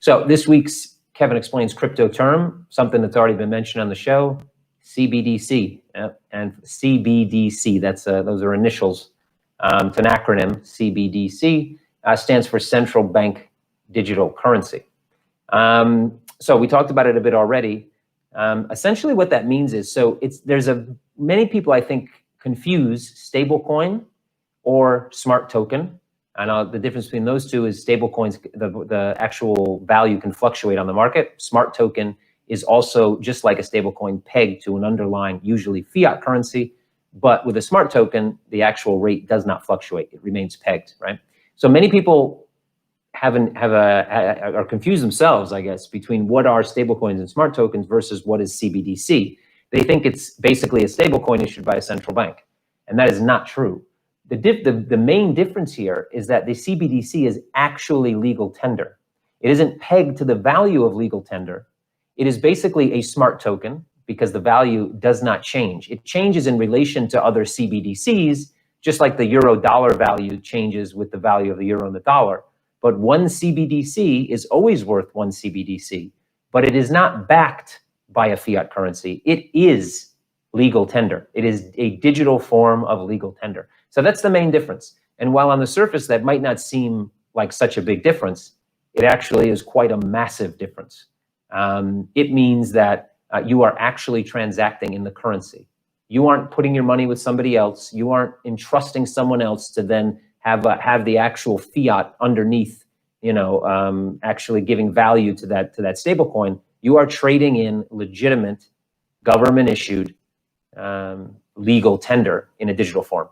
So this week's Kevin Explains crypto term, something that's already been mentioned on the show, CBDC. And CBDC, those are initials. It's an acronym, CBDC, stands for Central Bank Digital Currency. So we talked about it a bit already. Essentially what that means is, many people I think confuse stablecoin or smart token. And the difference between those two is stablecoins, the actual value can fluctuate on the market. Smart token is also just like a stablecoin pegged to an underlying, usually fiat currency. But with a smart token, the actual rate does not fluctuate. It remains pegged, right? So many people are confused themselves, I guess, between what are stablecoins and smart tokens versus what is CBDC. They think it's basically a stablecoin issued by a central bank, and that is not true. The main difference here is that the CBDC is actually legal tender. It isn't pegged to the value of legal tender. It is basically a smart token because the value does not change. It changes in relation to other CBDCs, just like the euro dollar value changes with the value of the euro and the dollar. But one CBDC is always worth one CBDC, but it is not backed by a fiat currency. It is legal tender. It is a digital form of legal tender. So that's the main difference. And while on the surface that might not seem like such a big difference, it actually is quite a massive difference. It means that you are actually transacting in the currency. You aren't putting your money with somebody else. You aren't entrusting someone else to then have the actual fiat underneath, actually giving value to that stable coin. You are trading in legitimate government issued legal tender in a digital form.